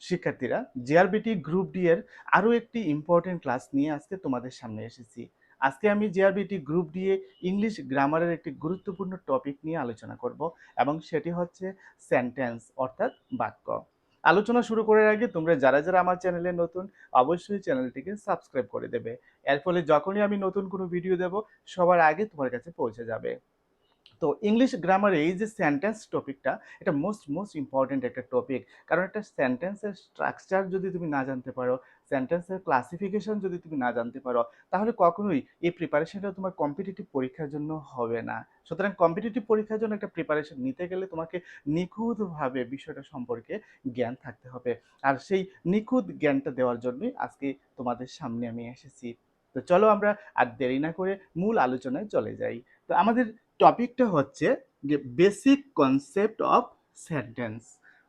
শিক্ষার্থীরা, JRBT group D এর আরও একটি ইম্পর্টেন্ট ক্লাস নিয়ে আজকে তোমাদের সামনে এসেছি। আজকে আমি জেআরবিটি গ্রুপ ডি এ ইংলিশ গ্রামারের একটি গুরুত্বপূর্ণ টপিক নিয়ে আলোচনা করব এবং সেটি হচ্ছে সেন্টেন্স অর্থাৎ বাক্য। আলোচনা শুরু করার আগে তোমরা যারা যারা আমার চ্যানেলে নতুন, অবশ্যই চ্যানেলটিকে সাবস্ক্রাইব করে দেবে। এর ফলে যখনই আমি নতুন কোনো ভিডিও দেব সবার আগে তোমার কাছে পৌঁছে যাবে। তো ইংলিশ গ্রামারে এই যে সেন্টেন্স টপিকটা, এটা মোস্ট ইম্পর্টেন্ট একটা টপিক। কারণ একটা সেন্টেন্সের স্ট্রাকচার যদি তুমি না জানতে পারো, সেন্টেন্সের ক্লাসিফিকেশন যদি তুমি না জানতে পারো, তাহলে কখনোই এই প্রিপারেশনটা তোমার কম্পিটিটিভ পরীক্ষার জন্য হবে না। সুতরাং কম্পিটিটিভ পরীক্ষার জন্য একটা প্রিপারেশন নিতে গেলে তোমাকে নিখুঁতভাবে বিষয়টা সম্পর্কে জ্ঞান থাকতে হবে। আর সেই নিখুঁত জ্ঞানটা দেওয়ার জন্যই আজকে তোমাদের সামনে আমি এসেছি। তো চলো আমরা আর দেরি না করে মূল আলোচনায় চলে যাই। তো আমাদের টপিকটা হচ্ছে যে বেসিক কনসেপ্ট অফ সেন্টেন্স,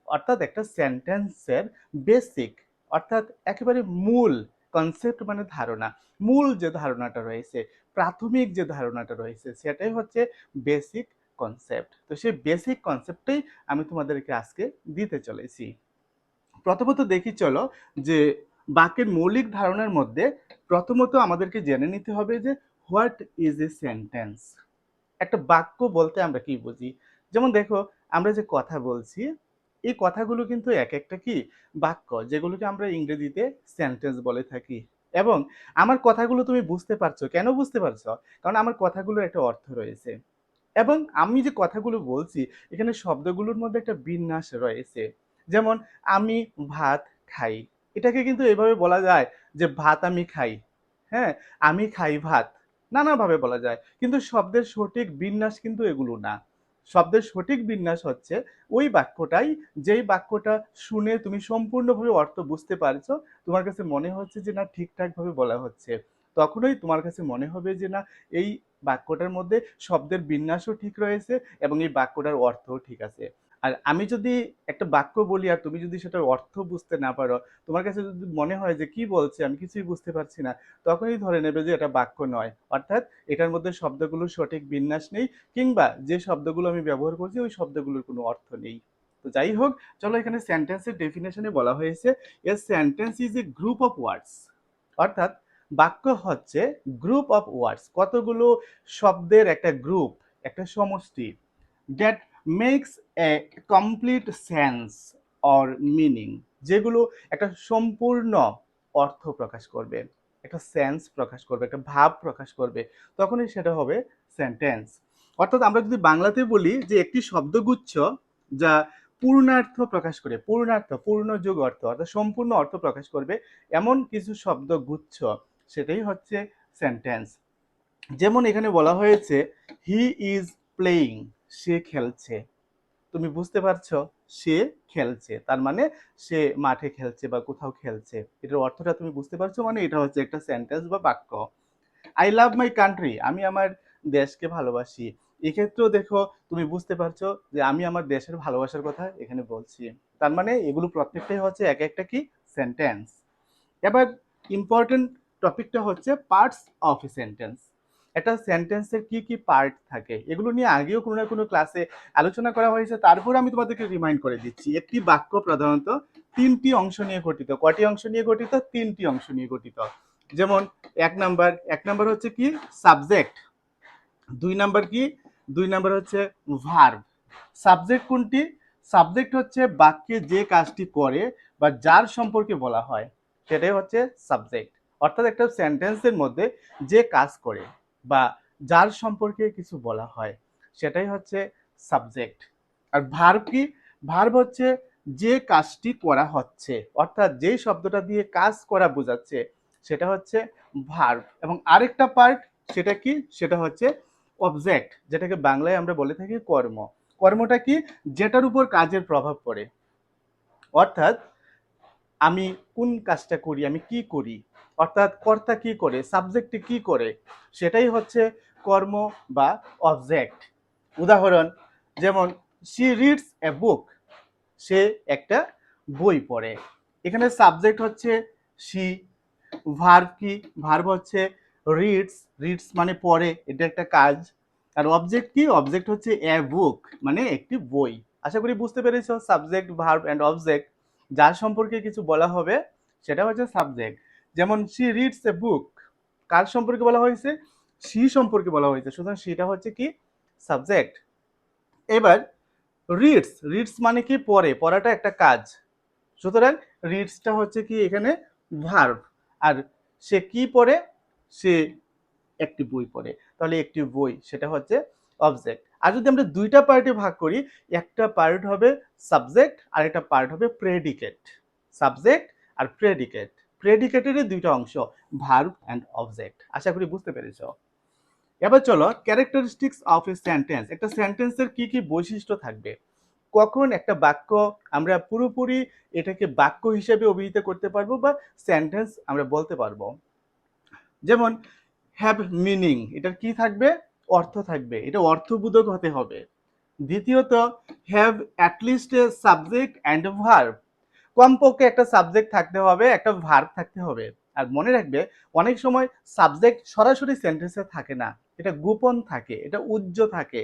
অর্থাৎ একটা সেন্টেন্সের বেসিক অর্থাৎ একেবারে মূল কনসেপ্ট মানে ধারণা, মূল যে ধারণাটা রয়েছে, প্রাথমিক যে ধারণাটা রয়েছে সেটাই হচ্ছে বেসিক কনসেপ্ট। তো সেই বেসিক কনসেপ্টটাই আমি তোমাদেরকে আজকে দিতে চলেছি। প্রথমত দেখি চলো যে বাক্যের মৌলিক ধারণার মধ্যে প্রথমত আমাদেরকে জেনে নিতে হবে যে হোয়াট ইজ এ সেন্টেন্স। একটা বাক্য বলতে আমরা কি বুঝি? যেমন দেখো, আমরা যে কথা বলছি, এই কথাগুলো কিন্তু এক একটা কি বাক্য, যেগুলোকে আমরা ইংরেজিতে সেন্টেন্স বলে থাকি। এবং আমার কথাগুলো তুমি বুঝতে পারছো, কেন বুঝতে পারছো? কারণ আমার কথাগুলোর একটা অর্থ রয়েছে। এবং আমি যে কথাগুলো বলছি, এখানে শব্দগুলোর মধ্যে একটা বিন্যাস রয়েছে। যেমন আমি ভাত খাই, এটাকে কিন্তু এভাবে বলা যায় যে ভাত আমি খাই। হ্যাঁ, আমি খাই ভাত, নানাভাবে বলা যায়, কিন্তু শব্দের সঠিক বিন্যাস কিন্তু এগুলো না। শব্দের সঠিক বিন্যাস হচ্ছে ওই বাক্যটাই, যেই বাক্যটা শুনে তুমি সম্পূর্ণভাবে অর্থ বুঝতে পারছো, তোমার কাছে মনে হচ্ছে যে না ঠিকঠাকভাবে বলা হচ্ছে, তখনই তোমার কাছে মনে হবে যে না এই বাক্যটার মধ্যে শব্দের বিন্যাসও ঠিক রয়েছে এবং এই বাক্যটার অর্থও ঠিক আছে। আর আমি যদি একটা বাক্য বলি আর তুমি যদি সেটার অর্থ বুঝতে না পারো, তোমার কাছে যদি মনে হয় যে কি বলছে আমি কিছুই বুঝতে পারছি না, তখনই ধরে নেবে যে এটা বাক্য নয়, অর্থাৎ এটার মধ্যে শব্দগুলোর সঠিক বিন্যাস নেই, কিংবা যে শব্দগুলো আমি ব্যবহার করছি ওই শব্দগুলোর কোনো অর্থ নেই। তো যাই হোক, চলো এখানে সেন্টেন্সের ডেফিনেশনে বলা হয়েছে a sentence is a group of words, অর্থাৎ বাক্য হচ্ছে গ্রুপ অফ ওয়ার্ডস, কতগুলো শব্দের একটা গ্রুপ, একটা সমষ্টি, that makes a complete sense or meaning, যেগুলো একটা সম্পূর্ণ অর্থ প্রকাশ করবে, একটা সেন্স প্রকাশ করবে, একটা ভাব প্রকাশ করবে, তখনই সেটা হবে সেন্টেন্স। অর্থাৎ আমরা যদি বাংলাতে বলি যে একটি শব্দগুচ্ছ যা পূর্ণার্থ প্রকাশ করে, পূর্ণার্থ পূর্ণযোগ অর্থ অর্থাৎ সম্পূর্ণ অর্থ প্রকাশ করবে এমন কিছু শব্দগুচ্ছ, সেটাই হচ্ছে সেন্টেন্স। যেমন এখানে বলা হয়েছে হি ইজ প্লেয়িং, সে খেলছে। তুমি বুঝতে পারছো, সে খেলছে তার মানে সে মাঠে খেলছে বা কোথাও খেলছে, এটার অর্থটা তুমি বুঝতে পারছো, মানে এটা হচ্ছে একটা সেন্টেন্স বা বাক্য। আই লাভ মাই কান্ট্রি, আমি আমার দেশকে ভালোবাসি। এক্ষেত্রেও দেখো তুমি বুঝতে পারছো যে আমি আমার দেশের ভালোবাসার কথা এখানে বলছি, তার মানে এগুলো প্রত্যেকটাই হচ্ছে এক একটা কি সেন্টেন্স। এবার ইম্পর্টেন্ট টপিকটা হচ্ছে পার্টস অফ এ সেন্টেন্স। একটা সেন্টেন্সের কি কি পার্ট থাকে এগুলো নিয়ে আগেও কোনো না কোনো ক্লাসে আলোচনা করা হয়েছে, তারপর আমি তোমাদেরকে রিমাইন্ড করে দিচ্ছি। একটি বাক্য প্রধানত তিনটি অংশ নিয়ে গঠিত। কটি অংশ নিয়ে গঠিত? তিনটি অংশ নিয়ে গঠিত। যেমন এক নাম্বার হচ্ছে কি সাবজেক্ট, দুই নাম্বার কি, দুই নাম্বার হচ্ছে ভার্ব। সাবজেক্ট কোনটি? সাবজেক্ট হচ্ছে বাক্যে যে কাজটি করে বা যার সম্পর্কে বলা হয় সেটাই হচ্ছে সাবজেক্ট। অর্থাৎ একটা সেন্টেন্সের মধ্যে যে কাজ করে বা যার সম্পর্কে কিছু বলা হয় সেটাই হচ্ছে সাবজেক্ট। আর ভার্ব কি? ভার্ব হচ্ছে যে কাজটি করা হচ্ছে, অর্থাৎ যেই শব্দটা দিয়ে কাজ করা বোঝাচ্ছে সেটা হচ্ছে ভার্ব। এবং আরেকটা পার্ট, সেটা কি? সেটা হচ্ছে অবজেক্ট, যেটাকে বাংলায় আমরা বলে থাকি কর্ম। কর্মটা কি? যেটার উপর কাজের প্রভাব পড়ে, অর্থাৎ আমি কোন কাজটা করি, আমি কি করি, অর্থাৎ কর্তা কি করে, সাবজেক্টে কি করে, সেটাই হচ্ছে কর্ম বা অবজেক্ট। উদাহরণ, যেমন শি রিডস এ বুক, সে একটা বই পড়ে। এখানে সাবজেক্ট হচ্ছে শি। ভার্ব কি? ভার্ব হচ্ছে রিডস, রিডস মানে পড়ে, এটা একটা কাজ। আর অবজেক্ট কি? অবজেক্ট হচ্ছে এ বুক, মানে একটি বই। আশা করি বুঝতে পেরেছো সাবজেক্ট, ভার্ব এন্ড অবজেক্ট। যার সম্পর্কে কিছু বলা হবে সেটা হচ্ছে সাবজেক্ট। যেমন শি রিডস এ বুক, কার সম্পর্কে বলা হয়েছে? শি সম্পর্কে বলা হয়েছে, সুতরাং সেটা হচ্ছে কি সাবজেক্ট। এবার রিডস, রিডস মানে কি পড়ে, পড়াটা একটা কাজ, সুতরাং রিডসটা হচ্ছে কি এখানে ভার্ব। আর সে কি পড়ে? সে একটি বই পড়ে, তাহলে একটি বই সেটা হচ্ছে অবজেক্ট। আর যদি আমরা দুইটা পার্টে ভাগ করি, একটা পার্ট হবে সাবজেক্ট আর একটা পার্ট হবে প্রেডিকেট। সাবজেক্ট আর প্রেডিকেট, প্রেডিকেটেরই দুইটা অংশ, ভার্ব অ্যান্ড অবজেক্ট। আশা করি বুঝতে পেরেছো। এবার চলো ক্যারেক্টারিস্টিক্স অফ এ সেন্টেন্স, একটা সেন্টেন্সের কি কি বৈশিষ্ট্য থাকবে, কখন একটা বাক্য আমরা পুরোপুরি এটাকে বাক্য হিসেবে অভিহিত করতে পারবো বা সেন্টেন্স আমরা বলতে পারবো। যেমন হ্যাভ মিনিং, এটার কি থাকবে? অর্থ থাকবে, এটা অর্থবোধক হতে হবে। দ্বিতীয়ত have at least A subject and a verb, কমপক্ষে একটা সাবজেক্ট থাকতে হবে, একটা ভার্ব থাকতে হবে। আর মনে রাখবে অনেক সময় সাবজেক্ট সরাসরি সেন্টেন্সে থাকে না, এটা গোপন থাকে, এটা উজ্জ্ব থাকে,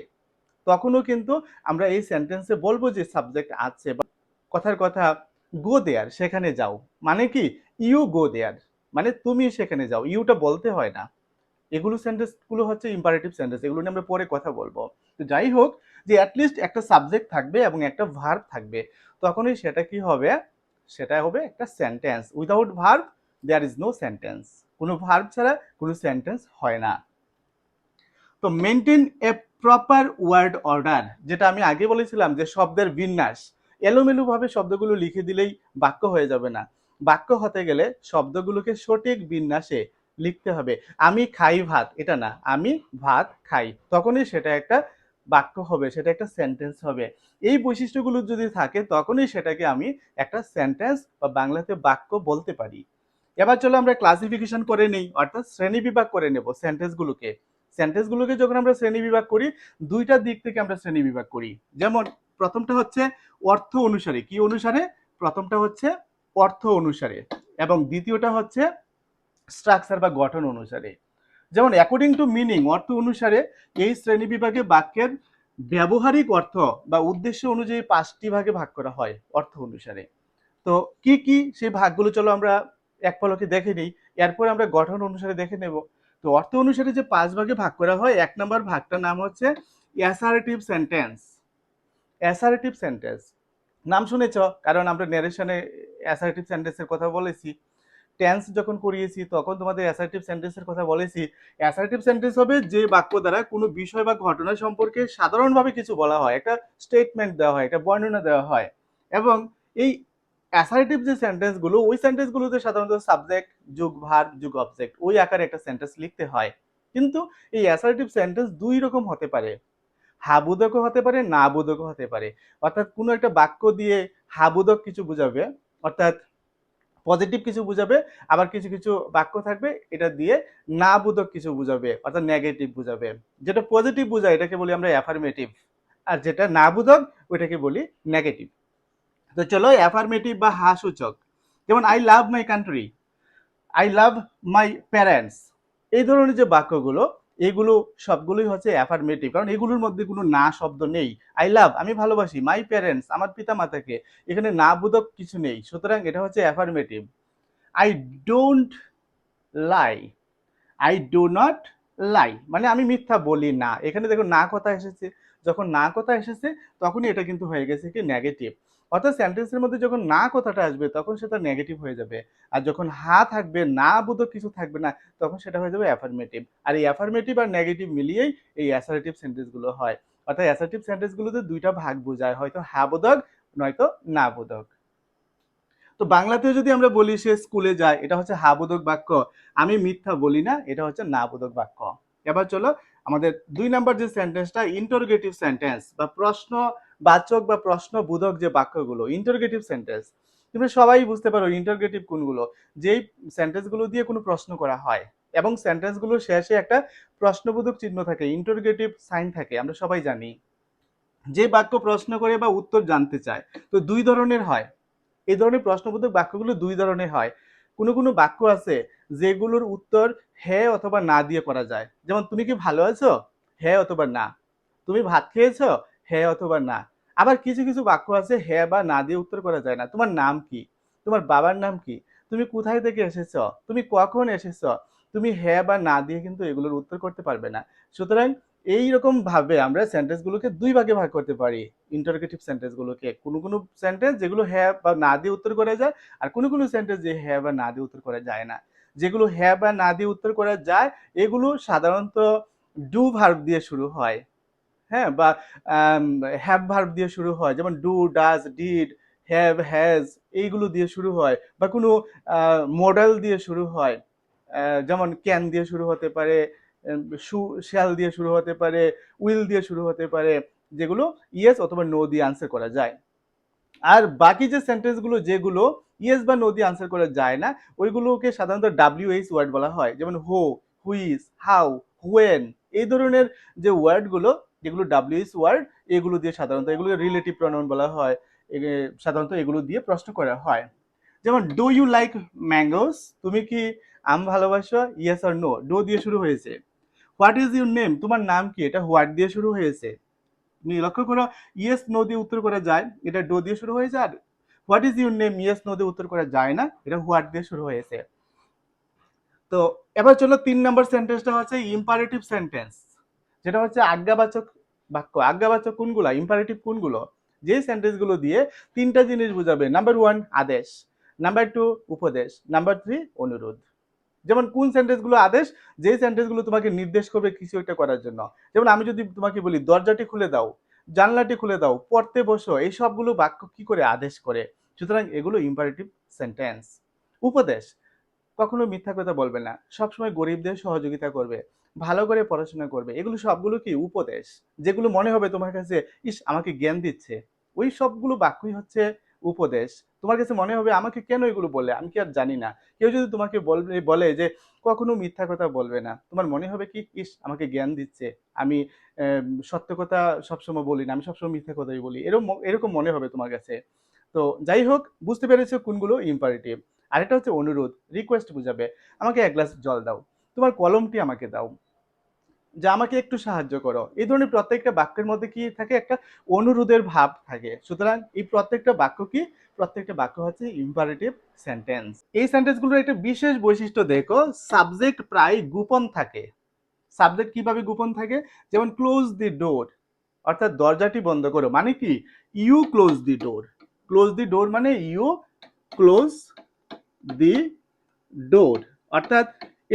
তখনও কিন্তু আমরা এই সেন্টেন্সে বলবো যে সাবজেক্ট আছে। কথার কথা গো দেয়ার, সেখানে যাও, মানে কি ইউ গো দেয়ার, মানে তুমি সেখানে যাও, ইউটা বলতে হয় না। এগুলো সেন্টেন্স গুলো হচ্ছে ইম্পারেটিভ সেন্টেন্স, এগুলো নিয়ে আমরা পরে কথা বলবো। তো যাই হোক, যে অ্যাটলিস্ট একটা সাবজেক্ট থাকবে এবং একটা ভার্ব থাকবে, তখনই সেটা কি হবে? সেটা হবে একটা sentence. Without verb there is no sentence, কোনো ভার্ব ছাড়া কোনো সেন্টেন্স হয় না। তো maintain a proper word order, যেটা আমি আগে বলেছিলাম যে শব্দের বিন্যাস, এলোমেলো ভাবে শব্দগুলো লিখে দিলেই বাক্য হয়ে যাবে না, বাক্য হতে গেলে শব্দগুলোকে সঠিক বিন্যাসে লিখতে হবে। আমি খাই ভাত, এটা না, আমি ভাত খাই, তখনই সেটা একটা বাক্য হবে, সেটা একটা সেন্টেন্স হবে। এই বৈশিষ্ট্যগুলো যদি থাকে তখনই সেটাকে আমি একটা সেন্টেন্স বা বাংলাতে বাক্য বলতে পারি। এবার চলো আমরা ক্লাসিফিকেশন করে নেই, অর্থাৎ শ্রেণী বিভাগ করে নেব সেন্টেন্সগুলোকে। সেন্টেন্সগুলোকে যখন আমরা শ্রেণী বিভাগ করি, দুইটা দিক থেকে আমরা শ্রেণী বিভাগ করি। যেমন প্রথমটা হচ্ছে অর্থ অনুসারে, কি অনুসারে? প্রথমটা হচ্ছে অর্থ অনুসারে, এবং দ্বিতীয়টা হচ্ছে স্ট্রাকচার বা গঠন অনুসারে। যেমন অ্যাকর্ডিং টু মিনিং, অর্থ অনুসারে এই শ্রেণী বিভাগে বাক্যের ব্যবহারিক অর্থ বা উদ্দেশ্য অনুযায়ী 5টি ভাগে ভাগ করা হয় অর্থ অনুসারে। তো কি কি সেই ভাগগুলো চলো আমরা এক পলকে দেখে নিই, এরপর আমরা গঠন অনুসারে দেখে নেব। তো অর্থ অনুসারে যে 5 ভাগে ভাগ করা হয়, 1 নম্বর ভাগটার নাম হচ্ছে অ্যাসার্টিভ সেন্টেন্স। অ্যাসার্টিভ সেন্টেন্স নাম শুনেছ, কারণ আমরা ন্যারেশনে অ্যাসার্টিভ সেন্টেন্সের কথা বলেছি, টেন্স যখন করিয়েছি তখন তোমাদের অ্যাসার্টিভ সেন্টেন্সের কথা বলেছি। অ্যাসার্টিভ সেন্টেন্স হবে যে বাক্য দ্বারা কোনো বিষয় বা ঘটনা সম্পর্কে সাধারণভাবে কিছু বলা হয়, একটা স্টেটমেন্ট দেওয়া হয়, একটা বর্ণনা দেওয়া হয়। এবং এই অ্যাসার্টিভ যে সেন্টেন্সগুলো, ওই সেন্টেন্সগুলোতে সাধারণত সাবজেক্ট যুগ ভার্ব যুগ অবজেক্ট ওই আকারে একটা সেন্টেন্স লিখতে হয়। কিন্তু এই অ্যাসার্টিভ সেন্টেন্স দুই রকম হতে পারে, হাবোধকও হতে পারে, না বোধকও হতে পারে। অর্থাৎ কোনো একটা বাক্য দিয়ে হাবোধক কিছু বোঝাবে, অর্থাৎ পজিটিভ কিছু বুঝাবে, আবার কিছু কিছু বাক্য থাকবে এটা দিয়ে না বোধক কিছু বুঝাবে, অর্থাৎ নেগেটিভ বুঝাবে। যেটা পজিটিভ বোঝায় এটাকে বলি আমরা অ্যাফার্মেটিভ, আর যেটা না বোধক ওইটাকে বলি নেগেটিভ। তো চলো অ্যাফার্মেটিভ বা হা সূচক, যেমন I love my country, I love my parents, এই ধরনের যে বাক্যগুলো, এগুলো সবগুলোই হচ্ছে অ্যাফার্মেটিভ, কারণ এগুলোর মধ্যে কোনো না শব্দ নেই। আই লাভ, আমি ভালোবাসি, মাই প্যারেন্টস, আমার পিতা মাতাকে, এখানে না বোধক কিছু নেই, সুতরাং এটা হচ্ছে affirmative. I don't lie, I do not লাই, মানে আমি মিথ্যা বলি না, এখানে দেখো না কথা এসেছে, যখন না কথা এসেছে তখনই এটা কিন্তু হয়ে গেছে কি নেগেটিভ। অর্থাৎ সেন্টেন্সের মধ্যে যখন না কথাটা আসবে তখন সেটা নেগেটিভ হয়ে যাবে, আর যখন হা থাকবে, না বোধক কিছু থাকবে না, তখন সেটা হয়ে যাবে অ্যাফার্মেটিভ। আর এই অ্যাফার্মেটিভ আর নেগেটিভ মিলিয়েই এই অ্যাসার্টিভ সেন্টেন্সগুলো হয়। অর্থাৎ অ্যাসার্টিভ সেন্টেন্সগুলোতে দুইটা ভাগ বোঝায়, হয়তো হা বোধক নয়তো না বোধক। তো বাংলাতেও যদি আমরা বলি সে স্কুলে যায়, এটা হচ্ছে হা বোধক বাক্য। আমি মিথ্যা বলি না, এটা হচ্ছে না বোধক বাক্য। এবার চলো আমাদের 2 নম্বর যে সেন্টেন্সটা, ইন্টারোগেটিভ সেন্টেন্স বা প্রশ্নবাচক বা প্রশ্নবোধক যে বাক্যগুলো, ইন্টারোগেটিভ সেন্টেন্স। তোমরা সবাই বুঝতে পারো ইন্টারোগেটিভ কোনগুলো, যেই সেন্টেন্সগুলো দিয়ে কোনো প্রশ্ন করা হয় এবং সেন্টেন্সগুলোর শেষে একটা প্রশ্নবোধক চিহ্ন থাকে, ইন্টারোগেটিভ সাইন থাকে, আমরা সবাই জানি। যে বাক্য প্রশ্ন করে বা উত্তর জানতে চায়, তো দুই ধরনের হয়। এই ধরনের প্রশ্নবোধক বাক্যগুলো দুই ধরনের হয়। কোনো কোনো বাক্য আছে যেগুলোর উত্তর হ্যাঁ অথবা না দিয়ে করা যায়, যেমন তুমি কি ভালো আছো, হ্যাঁ অথবা না। তুমি ভাত খেয়েছো, হ্যাঁ অথবা না। আবার কিছু কিছু বাক্য আছে হ্যাঁ বা না দিয়ে উত্তর করা যায় না। তোমার নাম কি? তোমার বাবার নাম কি? তুমি কোথায় থেকে এসেছো? তুমি কখন এসেছো? তুমি হ্যাঁ বা না দিয়ে কিন্তু এগুলোর উত্তর করতে পারবে না। সুতরাং এইরকম ভাবে আমরা সেন্টেন্স গুলোকে দুই ভাগে ভাগ করতে পারি। ইন্টারোগেটিভ সেন্টেন্স গুলোকে কোনো কোনো সেন্টেন্স যেগুলো হ্যাঁ বা না দিয়ে উত্তর করা যায়, আর কোনো কোনো সেন্টেন্স যে হ্যাঁ বা না দিয়ে উত্তর করা যায় না। যেগুলো হ্যাঁ বা না দিয়ে উত্তর করা যায় এগুলো সাধারণত ডু ভার্ব দিয়ে শুরু হয়, হ্যাঁ, বা হ্যাভ ভার্ব দিয়ে শুরু হয়, যেমন do, does, did, have, has, এইগুলো দিয়ে শুরু হয়, বা কোনো মডেল দিয়ে শুরু হয়, যেমন ক্যান দিয়ে শুরু হতে পারে, শ্যাল দিয়ে শুরু হতে পারে, উইল দিয়ে শুরু হতে পারে, যেগুলো ইয়েস অথবা নো দিয়ে আনসার করা যায়। আর বাকি যে সেন্টেন্সগুলো যেগুলো ইয়েস বা নো দিয়ে আনসার করা যায় না, ওইগুলোকে সাধারণত ডাব্লিউএইচ ওয়ার্ড বলা হয়, যেমন হো, হুইজ, হাউ, হোয়েন, এই ধরনের যে ওয়ার্ডগুলো যেগুলো ডাব্লিউএইচ ওয়ার্ড, এগুলো দিয়ে সাধারণত এগুলো রিলেটিভ প্রনাউন বলা হয়। সাধারণত এগুলো দিয়ে প্রশ্ন করা হয়। যেমন ডু ইউ লাইক ম্যাঙ্গোস, তুমি কি আম ভালোবাসো? ইয়েস অর নো, ডো দিয়ে শুরু হয়েছে। হোয়াট ইজ ইউর নেম, তোমার নাম কি? এটা হোয়াট দিয়ে শুরু হয়েছে। তুমি লক্ষ্য করো, ইয়েস নো দিয়ে উত্তর করা যায়, এটা ডো দিয়ে শুরু হয়েছে। আর what is your name, yes no দিয়ে উত্তর করা যায় না, এটা হোয়াট দিয়ে শুরু হয়েছে। তো এবার চলো 3 নম্বর সেন্টেন্সটা হচ্ছে ইম্পারেটিভ সেন্টেন্স, যেটা হচ্ছে আজ্ঞাবাচক বাক্য। আজ্ঞাবাচক কোনগুলো, ইম্পারেটিভ কোনগুলো? যে সেন্টেন্সগুলো দিয়ে তিনটা জিনিস বোঝাবে। নাম্বার 1 আদেশ, নাম্বার 2 উপদেশ, নাম্বার 3 অনুরোধ। যেমন কোন সেন্টেন্সগুলো আদেশ, যে সেন্টেন্সগুলো তোমাকে নির্দেশ করবে কিছু একটা করার জন্য। যেমন আমি যদি তোমাকে বলি দরজাটি খুলে দাও, জানলাটি খুলে দাও, পড়তে বসো, এই সবগুলো বাক্য কি করে আদেশ করে। সুতরাং এগুলো ইম্পারেটিভ সেন্টেন্স। উপদেশ, কখনো মিথ্যা কথা বলবে না, সবসময় গরিবদের সহযোগিতা করবে, ভালো করে পড়াশোনা করবে, এগুলো সবগুলো কি উপদেশ। যেগুলো মনে হবে তোমার কাছে ইস আমাকে জ্ঞান দিচ্ছে, ওই সবগুলো বাক্যই হচ্ছে উপদেশ। তোমার কাছে মনে হবে আমাকে কেন এগুলো বলে, আমি কি আর জানি না। কেউ যদি তোমাকে বলে যে কখনো মিথ্যা কথা বলবে না, তোমার মনে হবে কি ইস আমাকে জ্ঞান দিচ্ছে, আমি সত্য কথা সবসময় বলি না, আমি সবসময় মিথ্যা কথাই বলি, এরকম এরকম মনে হবে তোমার কাছে। তো যাই হোক, বুঝতে পেরেছো কোনগুলো ইম্পারেটিভ। আরেকটা হচ্ছে অনুরোধ, রিকোয়েস্ট বুঝাবে। আমাকে এক গ্লাস জল দাও, তোমার কলমটি আমাকে দাও, যা আমাকে একটু সাহায্য করো। এই ধরনের প্রত্যেকটা বাক্যের মধ্যে কি থাকে, একটা অনুরোধের ভাব থাকে। সুতরাং এই প্রত্যেকটা বাক্য কি, প্রত্যেকটা বাক্য হচ্ছে ইম্পারেটিভ সেন্টেন্স। এই সেন্টেন্সগুলোর একটা বিশেষ বৈশিষ্ট্য দেখো, সাবজেক্ট প্রায় গোপন থাকে। সাবজেক্ট কিভাবে গোপন থাকে, যেমন ক্লোজ দি ডোর, অর্থাৎ দরজাটি বন্ধ করো, মানে কি you close the door. Close the door মানে ইউ ক্লোজ দি ডোর, অর্থাৎ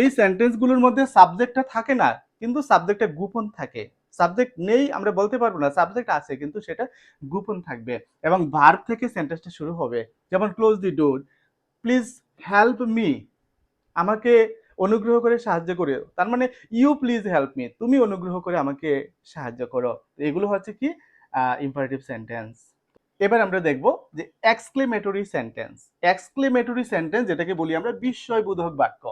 এই সেন্টেন্সগুলোর মধ্যে সাবজেক্টটা থাকে না, কিন্তু সাবজেক্টটা গোপন থাকে। সাবজেক্ট নেই আমরা বলতে পারবো না, সাবজেক্ট আছে কিন্তু সেটা গোপন থাকবে, এবং ভার্ব থেকে সেন্টেন্সটা শুরু হবে। যেমন close the door, please help me, আমাকে অনুগ্রহ করে সাহায্য করে, তার মানে ইউ প্লিজ হেল্প মি, তুমি অনুগ্রহ করে আমাকে সাহায্য করো। এগুলো হচ্ছে কি ইম্পারেটিভ সেন্টেন্স। এবার আমরা দেখব যে এক্সক্লেমেটরি সেন্টেন্স। এক্সক্লেমেটরি সেন্টেন্স যেটাকে বলি আমরা বিস্ময়বোধক বাক্য।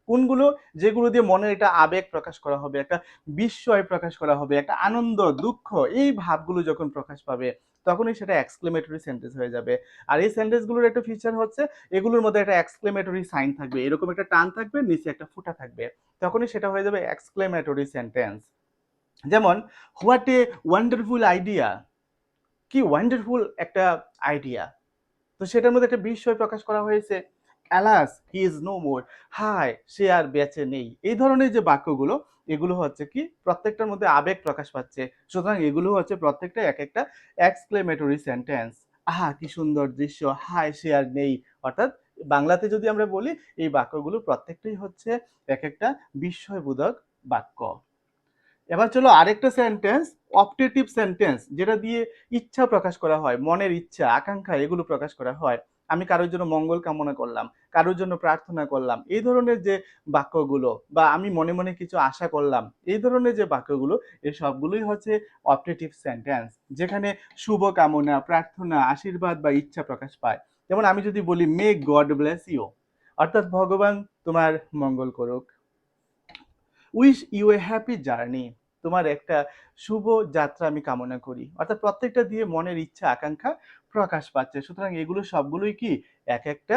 কোনগুলো, যেগুলো দিয়ে মনের একটা আবেগ প্রকাশ করা হবে, একটা বিস্ময় প্রকাশ করা হবে, একটা আনন্দ, দুঃখ, এই ভাবগুলো যখন প্রকাশ পাবে তখনই সেটা এক্সক্লেমেটরি সেন্টেন্স হয়ে যাবে। আর এই সেন্টেন্সগুলোর একটা ফিচার হচ্ছে এগুলোর মধ্যে একটা এক্সক্লেমেটরি সাইন থাকবে, এরকম একটা টান থাকবে, নিচে একটা ফুটা থাকবে, তখনই সেটা হয়ে যাবে এক্সক্লেমেটরি সেন্টেন্স। যেমন হোয়াট এ ওয়ান্ডারফুল আইডিয়া, কি ওয়ান্ডারফুল একটা আইডিয়া, তো সেটার মধ্যে একটা বিস্ময় প্রকাশ করা হয়েছে। Alas he is no more, হায় সে আর বেঁচে নেই। এই ধরনের যে বাক্যগুলো, এগুলো হচ্ছে কি প্রত্যেকটার মধ্যে আবেগ প্রকাশ পাচ্ছে। সুতরাং এগুলো হচ্ছে প্রত্যেকটা এক একটা এক্সক্লেমেটরি সেন্টেন্স। আহা কি সুন্দর দৃশ্য, হায় সে আর নেই, অর্থাৎ বাংলাতে যদি আমরা বলি এই বাক্যগুলো প্রত্যেকটাই হচ্ছে এক একটা বিস্ময়বোধক বাক্য। এবার চলো আরেকটা সেন্টেন্স, অপটেটিভ সেন্টেন্স, যেটা দিয়ে ইচ্ছা প্রকাশ করা হয়, মনের ইচ্ছা আকাঙ্ক্ষা এগুলো প্রকাশ করা হয়। আমি কারোর জন্য মঙ্গল কামনা করলাম, কারোর জন্য প্রার্থনা করলাম, এই ধরনের যে বাক্যগুলো, বা আমি মনে মনে কিছু আশা করলাম, এই ধরনের যে বাক্যগুলো, এই সবগুলোই হচ্ছে অপটেটিভ সেন্টেন্স, যেখানে শুভ কামনা, প্রার্থনা, আশীর্বাদ বা ইচ্ছা প্রকাশ পায়। যেমন আমি যদি বলি মে গড ব্লেস ইউ, অর্থাৎ ভগবান তোমার মঙ্গল করুক। Wish you a happy journey, তোমার একটা শুভ যাত্রা আমি কামনা করি, অর্থাৎ প্রত্যেকটা দিয়ে মনের ইচ্ছা আকাঙ্ক্ষা প্রকাশ পাচ্ছে। সুতরাং এগুলো সবগুলোই কি এক একটা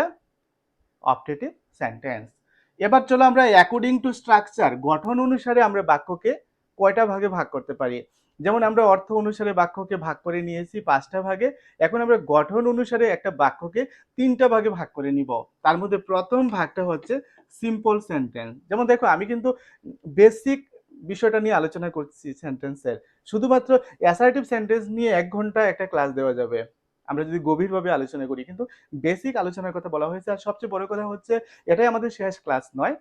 অপটেটিভ সেন্টেন্স। এবার চলো আমরা অ্যাকর্ডিং টু স্ট্রাকচার, গঠন অনুসারে আমরা বাক্যকে কয়টা ভাগে ভাগ করতে পারি। যেমন আমরা অর্থ অনুসারে বাক্যকে ভাগ করে নিয়েছি 5টা ভাগে, এখন আমরা গঠন অনুসারে একটা বাক্যকে 3টা ভাগে ভাগ করে নিব। তার মধ্যে প্রথম ভাগটা হচ্ছে সিম্পল সেন্টেন্স। যেমন দেখো আমি কিন্তু বেসিক বিষয়টা নিয়ে আলোচনা করছি সেন্টেন্সের। শুধুমাত্র অ্যাসার্টিভ সেন্টেন্স নিয়ে 1 ঘন্টা একটা ক্লাস দেওয়া যাবে আমরা যদি গভীরভাবে আলোচনা করি, কিন্তু বেসিক আলোচনার কথা বলা হয়েছে। আর সবচেয়ে বড় কথা হচ্ছে এটাই আমাদের শেষ ক্লাস নয়,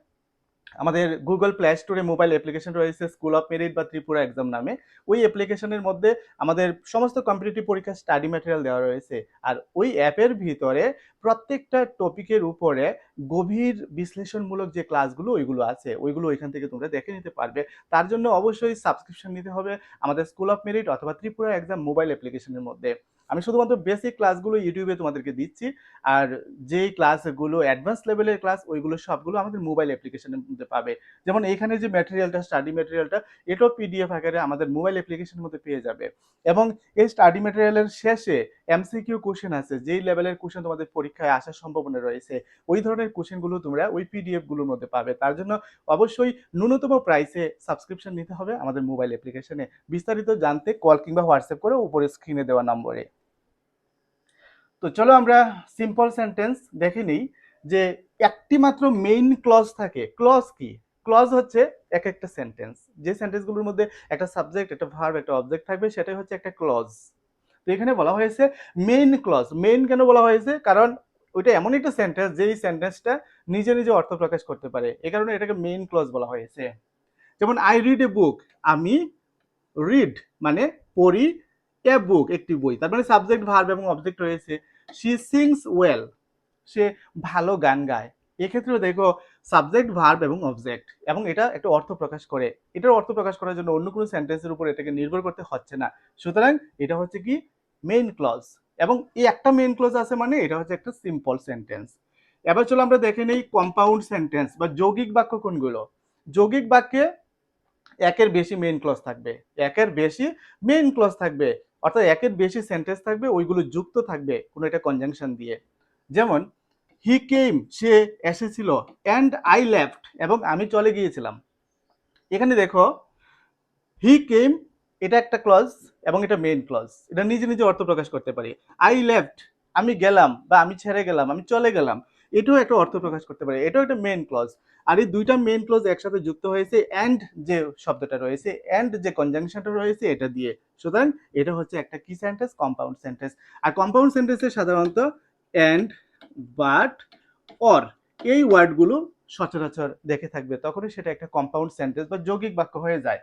আমাদের গুগল প্লে স্টোরে মোবাইল অ্যাপ্লিকেশন রয়েছে স্কুল অফ মেরিট বা ত্রিপুরা এক্সাম নামে। ওই অ্যাপ্লিকেশনের মধ্যে আমাদের সমস্ত কম্পিটিটিভ পরীক্ষার স্টাডি ম্যাটেরিয়াল দেওয়া রয়েছে। আর ওই অ্যাপের ভিতরে প্রত্যেকটা টপিকের উপরে গভীর বিশ্লেষণমূলক যে ক্লাসগুলো ওইগুলো আছে, ওইগুলো ওইখান থেকে তোমরা দেখে নিতে পারবে। তার জন্য অবশ্যই সাবস্ক্রিপশন নিতে হবে আমাদের স্কুল অফ মেরিট অথবা ত্রিপুরা এক্সাম মোবাইল অ্যাপ্লিকেশনের মধ্যে। আমি শুধুমাত্র বেসিক ক্লাসগুলো ইউটিউবে তোমাদেরকে দিচ্ছি, আর যেই ক্লাসগুলো অ্যাডভান্স লেভেলের ক্লাস ওইগুলো সবগুলো আমাদের মোবাইল অ্যাপ্লিকেশনের মধ্যে পাবে। যেমন এখানে যে ম্যাটেরিয়ালটা স্টাডি ম্যাটেরিয়ালটা এটাও পিডিএফ আকারে আমাদের মোবাইল অ্যাপ্লিকেশনের মধ্যে পেয়ে যাবে। এবং এই স্টাডি ম্যাটেরিয়ালের শেষে এমসিকিউ কোশ্চেন আছে, যেই লেভেলের কোশ্চেন তোমাদের পরীক্ষায় আসার সম্ভাবনা রয়েছে ওই ধরনের কোশ্চেনগুলো তোমরা ওই পিডিএফ গুলোর মধ্যে পাবে। তার জন্য অবশ্যই ন্যূনতম প্রাইসে সাবস্ক্রিপশন নিতে হবে আমাদের মোবাইল অ্যাপ্লিকেশনে। বিস্তারিত জানতে কল কিংবা হোয়াটসঅ্যাপ করে উপরে স্ক্রিনে দেওয়া নম্বরে। তো চলো আমরা সিম্পল সেন্টেন্স দেখে নিই যে একটি মাত্র মেইন ক্লজ থাকে। ক্লজ কি? ক্লজ হচ্ছে এক একটা সেন্টেন্স, যে সেন্টেন্সগুলোর মধ্যে একটা সাবজেক্ট, একটা ভার্ব, একটা অবজেক্ট থাকবে, সেটাই হচ্ছে একটা ক্লজ। তো এখানে বলা হয়েছে মেইন ক্লজ। মেইন কেন বলা হয়েছে? কারণ ওইটা এমন একটা সেন্টেন্স যেই সেন্টেন্সটা নিজে নিজে অর্থ প্রকাশ করতে পারে, এই কারণে এটাকে মেইন ক্লজ বলা হয়েছে। যেমন আই রিড এ বুক, আমি রিড মানে পড়ি, এ বুক একটি বই, তার মানে সাবজেক্ট ভার্ব এবং অবজেক্ট রয়েছে। শি সিংস ওয়েল, সে ভালো গান গায়। এক্ষেত্রে দেখো সাবজেক্ট ভার্ব এবং অবজেক্ট, এবং এটা একটা অর্থ প্রকাশ করে। এটার অর্থ প্রকাশ করার জন্য অন্য কোনো সেন্টেন্সের উপর এটাকে নির্ভর করতে হচ্ছে না। সুতরাং এটা হচ্ছে কি মেইন ক্লজ, এবং এই একটা মেইন ক্লজ আছে মানে এটা হচ্ছে একটা সিম্পল সেন্টেন্স। এবার চলো আমরা দেখে নেই কম্পাউন্ড সেন্টেন্স বা যৌগিক বাক্য কোনগুলো। যৌগিক বাক্যে একের বেশি মেইন ক্লজ থাকবে, একের বেশি মেইন ক্লজ থাকবে, অর্থাৎ একের বেশি সেন্টেন্স থাকবে, ওইগুলো যুক্ত থাকবে কোনো একটা কনজাংশন দিয়ে। যেমন হি কেম, সে এসেছিল, অ্যান্ড আই লেফট, এবং আমি চলে গিয়েছিলাম। এখানে দেখো হি কেম এটা একটা ক্লজ এবং এটা মেইন ক্লজ, এটা নিজে নিজে অর্থ প্রকাশ করতে পারি। আই লেফট আমি গেলাম বা আমি ছেড়ে গেলাম, আমি চলে গেলাম, এটাও একটা অর্থ প্রকাশ করতে পারে, এটাও একটা মেইন ক্লজ। আর এই দুইটা মেইন ক্লজ একসাথে যুক্ত হয়েছে অ্যান্ড যে শব্দটা রয়েছে, অ্যান্ড যে কনজাংশনটা রয়েছে এটা দিয়ে। সুতরাং এটা হচ্ছে একটা কি সেন্টেন্স? Compound sentence. আর কম্পাউন্ড সেন্টেন্সে সাধারণত অ্যান্ড, বাট, অর এই ওয়ার্ডগুলো সচরাচর দেখে থাকবে, তখনই সেটা একটা কম্পাউন্ড সেন্টেন্স বা যৌগিক বাক্য হয়ে যায়।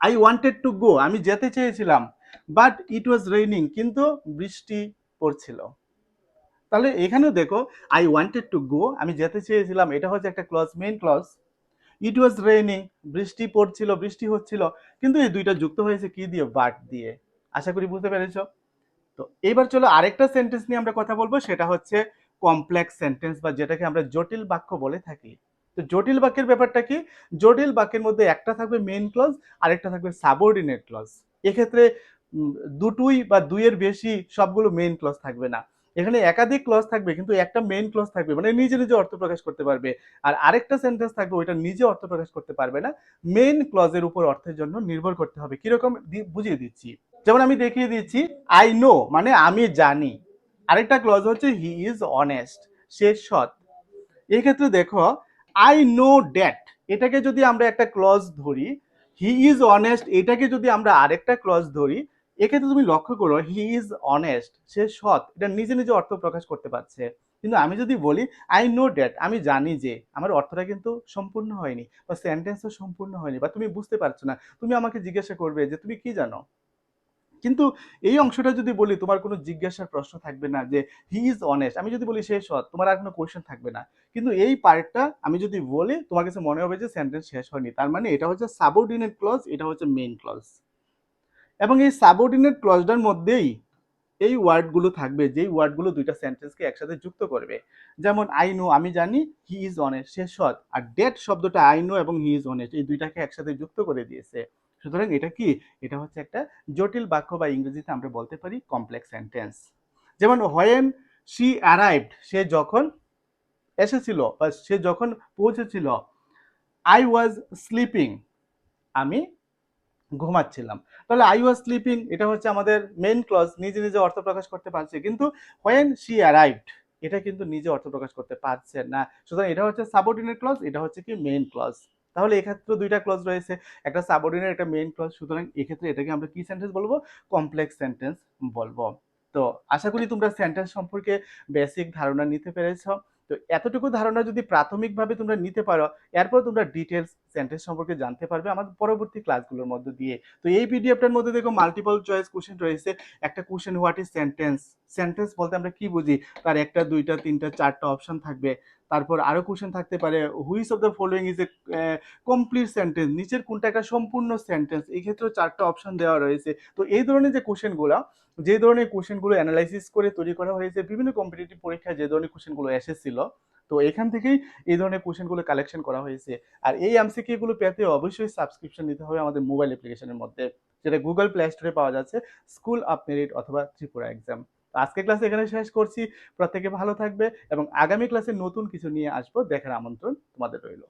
আই ওয়ান্টেড টু গো, আমি যেতে চেয়েছিলাম, বাট ইট ওয়াজ রেইনিং, কিন্তু বৃষ্টি পড়ছিল। তাহলে এখানেও দেখো আই ওয়ান্টেড টু গো আমি যেতে চেয়েছিলাম, এটা হচ্ছে একটা clause, main clause. It was raining বৃষ্টি পড়ছিল, বৃষ্টি হচ্ছিল, কিন্তু এই দুইটা যুক্ত হয়েছে কি দিয়ে? বাট দিয়ে। আশা করি বুঝতে পেরেছো। তো এবার চলো আরেকটা সেন্টেন্স নিয়ে আমরা কথা বলবো, সেটা হচ্ছে কমপ্লেক্স সেন্টেন্স বা যেটাকে আমরা জটিল বাক্য বলে থাকি। তো জটিল বাক্যের ব্যাপারটা কি? জটিল বাক্যের মধ্যে একটা থাকবে মেইন ক্লজ, আরেকটা থাকবে সাবঅর্ডিনেট ক্লজ। এক্ষেত্রে দুটোই বা দুইয়ের বেশি সবগুলো মেইন ক্লজ থাকবে না, এখানে একাধিক ক্লজ থাকবে কিন্তু একটা মেইন ক্লজ থাকবে, মানে নিজে নিজে অর্থ প্রকাশ করতে পারবে। আর আরেকটা সেন্টেন্স থাকবে ওইটা নিজে অর্থ প্রকাশ করতে পারবে না, মেইন ক্লজের উপর অর্থের জন্য নির্ভর করতে হবে। কিরকম বুঝিয়ে দিচ্ছি। যেমন আমি দেখিয়ে দিচ্ছি, আই নো মানে আমি জানি, আরেকটা ক্লজ হচ্ছে হি ইজ অনেস্ট, সে সৎ। এই ক্ষেত্রে দেখো আই নো ড্যাট এটাকে যদি আমরা একটা ক্লজ ধরি, হি ইজ অনেস্ট এটাকে যদি আমরা আরেকটা ক্লজ ধরি, এক্ষেত্রে তুমি লক্ষ্য করো হি ইজ অনেস্ট সে সৎ, এটা নিজে নিজে অর্থ প্রকাশ করতে পারছে। কিন্তু আমি যদি বলি আই নো ড্যাট আমি জানি যে, আমার অর্থটা কিন্তু সম্পূর্ণ হয়নি বা সেন্টেন্সও সম্পূর্ণ হয়নি, বা তুমি বুঝতে পারছো না, তুমি আমাকে জিজ্ঞাসা করবে যে তুমি কি জানো। কিন্তু এই অংশটা যদি বলি তোমার কোনো জিজ্ঞাসার প্রশ্ন থাকবে না যে হি ইজ অনেস্ট, আমি যদি বলি সে সৎ, তোমার আর কোনো কোয়েশ্চেন থাকবে না। কিন্তু এই পার্টটা আমি যদি বলি তোমার কাছে মনে হবে যে সেন্টেন্স শেষ হয়নি, তার মানে এটা হচ্ছে সাবঅর্ডিনেট ক্লজ, এটা হচ্ছে মেইন ক্লজ। এবং এই সাবঅর্ডিনেট ক্লজটার মধ্যেই এই ওয়ার্ডগুলো থাকবে, যেই ওয়ার্ডগুলো দুইটা সেন্টেন্সকে একসাথে যুক্ত করবে। যেমন আই নো আমি জানি, হি ইজ অনেস্ট সে সৎ, আর ডেট শব্দটা আই নো এবং হি ইজ অনেস্ট এই দুইটাকে একসাথে যুক্ত করে দিয়েছে। সুতরাং এটা কি? এটা হচ্ছে একটা জটিল বাক্য বা ইংরেজিতে আমরা বলতে পারি কমপ্লেক্স সেন্টেন্স। যেমন হোয়েন শি অ্যারাইভড সে যখন এসেছিল বা সে যখন পৌঁছেছিল, আই ওয়াজ স্লিপিং আমি ঘুমাচ্ছিলাম। তাহলে আই ওয়াজ স্লিপিং এটা হচ্ছে আমাদের মেইন ক্লজ, নিজে নিজে অর্থ প্রকাশ করতে পারছে, কিন্তু হোয়েন শি অ্যারাইভড এটা কিন্তু নিজে অর্থ প্রকাশ করতে পারছে না। সুতরাং এটা হচ্ছে সাবঅর্ডিনেট ক্লজ, এটা হচ্ছে কি মেইন ক্লজ। তাহলে এক্ষেত্রে দুইটা ক্লজ রয়েছে, একটা সাবঅর্ডিনেট একটা মেইন ক্লজ। সুতরাং এক্ষেত্রে এটাকে আমরা কি সেন্টেন্স বলবো? কমপ্লেক্স সেন্টেন্স বলবো। তো আশা করি তোমরা সেন্টেন্স সম্পর্কে বেসিক ধারণা নিতে পেরেছো। তো এতটুকু ধারণা যদি প্রাথমিকভাবে তোমরা নিতে পারো, এরপর তোমরা ডিটেলস সেন্টেন্স সম্পর্কে জানতে পারবে আমাদের পরবর্তী ক্লাসগুলোর মধ্য দিয়ে। তো এই পিডিএফটার মধ্যে দেখো মাল্টিপল চয়েস কোশ্চেন রয়েছে। একটা question, what is sentence? Sentence বলতে আমরা কি বুঝি? তার একটা দুইটা তিনটা চারটা অপশন থাকবে। তারপর আরো কোশ্চেন থাকতে পারে, which of the following is a complete sentence? নিচের কোনটা একটা সম্পূর্ণ সেন্টেন্স? এই ক্ষেত্রেও চারটা অপশন দেওয়া রয়েছে। তো এই ধরনের যে কোশ্চেনগুলো, যে ধরনের কোশ্চেনগুলো অ্যানালাইসিস করে তৈরি করা হয়েছে বিভিন্ন কম্পিটিটিভ পরীক্ষায় যে ধরনের কোশ্চেনগুলো এসেছিল, তো এখান থেকেই এই ধরনের কোশ্চেনগুলো কালেকশন করা হয়েছে। আর এই এমসিকিউ গুলো পেতে অবশ্যই সাবস্ক্রিপশন নিতে হবে আমাদের মোবাইল অ্যাপ্লিকেশনের মধ্যে, যেটা গুগল প্লে স্টোরে পাওয়া যাচ্ছে, স্কুল অফ মেরিট অথবা ত্রিপুরা এক্সাম। আজকে ক্লাস এখানে শেষ করছি। প্রত্যেকে ভালো থাকবে এবং আগামী ক্লাসে নতুন কিছু নিয়ে আসবো, দেখার আমন্ত্রণ তোমাদের রইল।